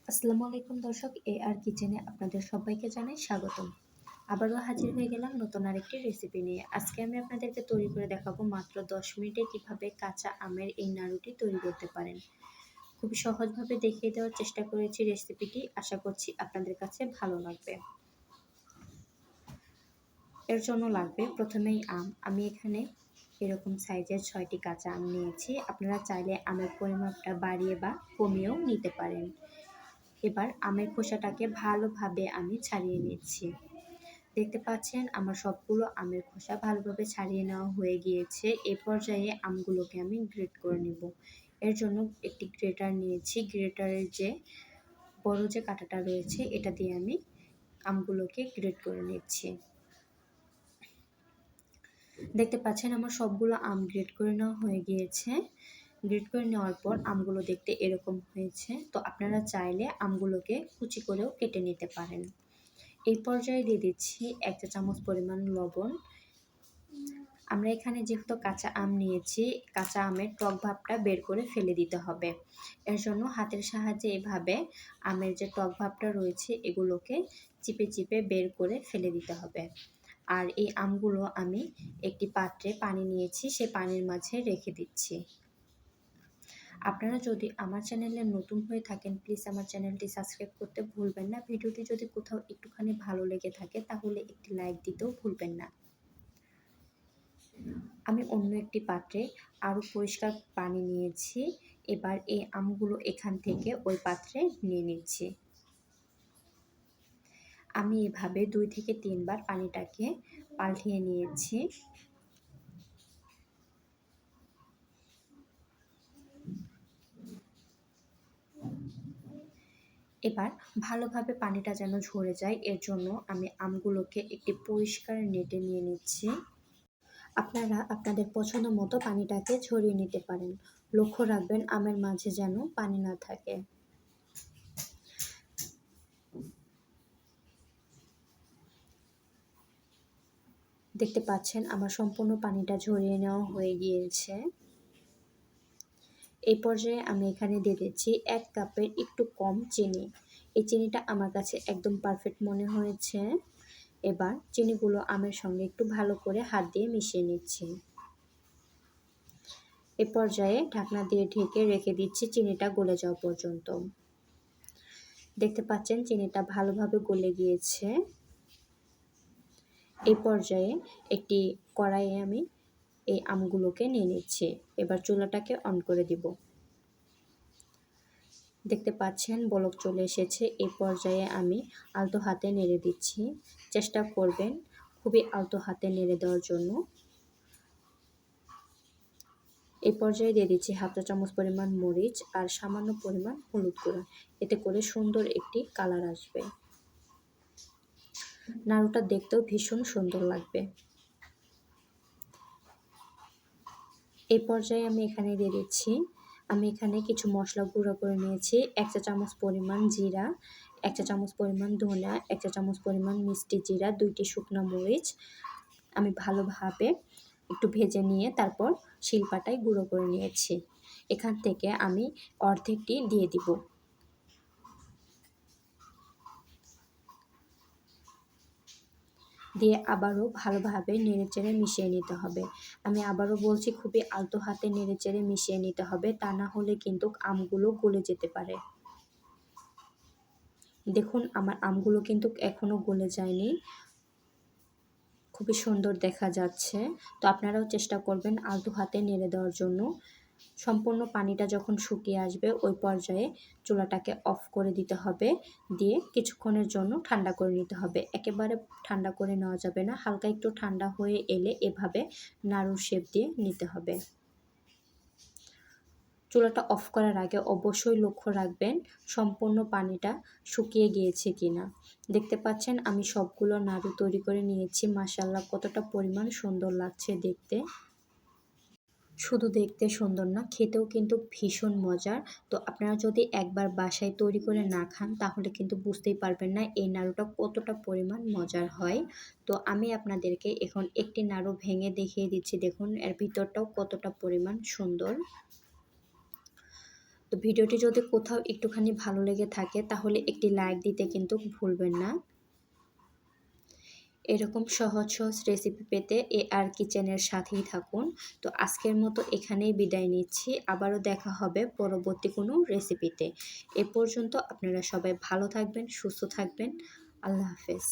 আসসালামু আলাইকুম দর্শক, আর কিচেনে আপনাদের সবাইকে জানাই স্বাগতম। আবারও হাজির হয়ে গেলাম নতুন আরেকটি রেসিপি নিয়ে। আজকে আমি আপনাদেরকে তৈরি করে দেখাবো মাত্র 10 মিনিটে কিভাবে কাঁচা আমের এই নাড়ুটি তৈরি করতে পারেন। খুবই সহজভাবে দেখিয়ে দেওয়ার চেষ্টা করেছি রেসিপিটি, আশা করছি আপনাদের কাছে ভালো লাগবে। এর জন্য লাগবে প্রথমেই আম। আমি এখানে এরকম সাইজের 6টি কাঁচা আম নিয়েছি। আপনারা চাইলে আমের পরিমাপটা বাড়িয়ে বা কমিয়েও নিতে পারেন। এবার আমের খোসাটাকে ভালোভাবে আমি ছাড়িয়ে নিচ্ছি। দেখতে পাচ্ছেন আমার সবগুলো আমের খোসা ভালোভাবে ছাড়িয়ে নেওয়া হয়ে গিয়েছে। এই পর্যায়ে আমগুলোকে আমি গ্রেট করে নেব। এর জন্য একটি গ্রেটার নিয়েছি। গ্রেটারের যে বড় যে কাঁটাটা রয়েছে এটা দিয়ে আমি আমগুলোকে গ্রেট করে নিচ্ছি। দেখতে পাচ্ছেন আমার সবগুলো আম গ্রেট করে নেওয়া হয়ে গিয়েছে। গ্রেট করে নেওয়ার পর আমগুলো দেখতে এরকম হয়েছে। তো আপনারা চাইলে আমগুলোকে কুচি করেও কেটে নিতে পারেন। এই পর্যায়ে দিয়ে দিচ্ছি 1 চা চামচ পরিমাণ লবণ। আমরা এখানে যেহেতু কাঁচা আম নিয়েছি, কাঁচা আমের টক ভাবটা বের করে ফেলে দিতে হবে। এর জন্য হাতের সাহায্যে এভাবে আমের যে টক ভাবটা রয়েছে এগুলোকে চিপে চিপে বের করে ফেলে দিতে হবে। আর এই আমগুলো আমি একটি পাত্রে পানি নিয়েছি, সেই পানির মাঝে রেখে দিচ্ছি। আপনারা যদি আমার চ্যানেলে নতুন হয়ে থাকেন প্লিজ আমার চ্যানেলটি সাবস্ক্রাইব করতে ভুলবেন না। ভিডিওটি যদি কোথাও একটুখানি ভালো লেগে থাকে তাহলে একটি লাইক দিতেও ভুলবেন না। আমি অন্য একটি পাত্রে আরও পরিষ্কার পানি নিয়েছি। এবার এই আমগুলো এখান থেকে ওই পাত্রে নিয়ে নিচ্ছি। আমি এভাবে 2 থেকে 3 বার পানিটাকে পাল্টিয়ে নিয়েছি। এবার ভালোভাবে পানিটা যেন ঝরে যায় এর জন্য আমি আমগুলোকে একটি পরিষ্কার নেটে নিয়ে নিচ্ছি। আপনারা আপনাদের পছন্দ মতো পানিটাকে ঝরিয়ে নিতে পারেন। লক্ষ্য রাখবেন আমের মাঝে যেন পানি না থাকে। দেখতে পাচ্ছেন আমার সম্পূর্ণ পানিটা ঝরিয়ে নেওয়া হয়ে গিয়েছে। এই পর্যায়ে আমি এখানে দিয়ে দিচ্ছি 1 কাপের একটু কম চিনি। এই চিনিটা আমার কাছে একদম পারফেক্ট মনে হয়েছে। এবার চিনিগুলো আমের সঙ্গে একটু ভালো করে হাত দিয়ে মিশিয়ে নিচ্ছি। এ পর্যায়ে ঢাকনা দিয়ে ঢেকে রেখে দিচ্ছি চিনিটা গলে যাওয়া পর্যন্ত। দেখতে পাচ্ছেন চিনিটা ভালোভাবে গলে গিয়েছে। এই পর্যায়ে একটি কড়াইয়ে আমি এই আমগুলোকে নিয়ে নিচ্ছি। এবার চুলাটাকে অন করে দিব। দেখতে পাচ্ছেন বলক চলে এসেছে। এই পর্যায়ে আমি আলতো হাতে নেড়ে দিচ্ছি। চেষ্টা করবেন খুবই আলতো হাতে নেড়ে দেওয়ার জন্য। এই পর্যায়ে দিয়ে দিচ্ছি 1/2 চা চামচ পরিমাণ মরিচ আর সামান্য পরিমাণ হলুদ গুঁড়া। এতে করে সুন্দর একটি কালার আসবে। নাড়ুটা দেখতেও ভীষণ সুন্দর লাগবে। এই পর্যায়ে আমি এখানে দিয়ে দিচ্ছি, আমি এখানে কিছু মশলা গুঁড়ো করে নিয়েছি। 1 চা চামচ পরিমাণ জিরা, 1 চা চামচ পরিমাণ ধনিয়া, 1 চা চামচ পরিমাণ মিষ্টি জিরা, 2টি শুকনো মরিচ আমি ভালোভাবে একটু ভেজে নিয়ে তারপর শিলপাটায় গুঁড়ো করে নিয়েছি। এখান থেকে আমি অর্ধেকটি দিয়ে দিব। দিয়ে আবারও ভালোভাবে নেড়েচেড়ে মিশিয়ে নিতে হবে। আমি আবারও বলছি খুবই আলতো হাতে নেড়েচেড়ে মিশিয়ে নিতে হবে, তা না হলে কিন্তু আমগুলো গলে যেতে পারে। দেখুন আমার আমগুলো কিন্তু এখনও গলে যায়নি, খুবই সুন্দর দেখা যাচ্ছে। তো আপনারাও চেষ্টা করবেন আলতো হাতে নেড়ে দেওয়ার জন্য। সম্পূর্ণ পানিটা যখন শুকিয়ে আসবে ওই পর্যায়ে চুলাটাকে অফ করে দিতে হবে। দিয়ে কিছুক্ষণের জন্য ঠান্ডা করে নিতে হবে। একেবারে ঠান্ডা করে নেওয়া যাবে না, হালকা একটু ঠান্ডা হয়ে এলে এভাবে নাড়ুর শেপ দিয়ে নিতে হবে। চুলাটা অফ করার আগে অবশ্যই লক্ষ্য রাখবেন সম্পূর্ণ পানিটা শুকিয়ে গিয়েছে কিনা। দেখতে পাচ্ছেন আমি সবগুলো নাড়ু তৈরি করে নিয়েছি। মাশাআল্লাহ কতটা পরিমাণ সুন্দর লাগছে দেখতে। শুধু দেখতে সুন্দর না, খেতেও কিন্তু ভীষণ মজার। তো আপনারা যদি একবার বাসায় তৈরি করে না খান তাহলে কিন্তু বুঝতেই পারবেন না এই নাড়ুটা কতটা পরিমাণ মজার হয়। তো আমি আপনাদেরকে এখন একটি নাড়ু ভেঙে দেখিয়ে দিচ্ছি। দেখুন এর ভিতরটাও কতটা পরিমাণ সুন্দর। তো ভিডিওটি যদি কোথাও একটুখানি ভালো লেগে থাকে তাহলে একটি লাইক দিতে কিন্তু ভুলবেন না। এরকম সহজ সহজ রেসিপি পেতে AR কিচেনের সাথেই থাকুন। তো আজকের মতো এখানেই বিদায় নিচ্ছি। আবারও দেখা হবে পরবর্তী কোনো রেসিপিতে। এ পর্যন্ত আপনারা সবাই ভালো থাকবেন, সুস্থ থাকবেন। আল্লাহ হাফেজ।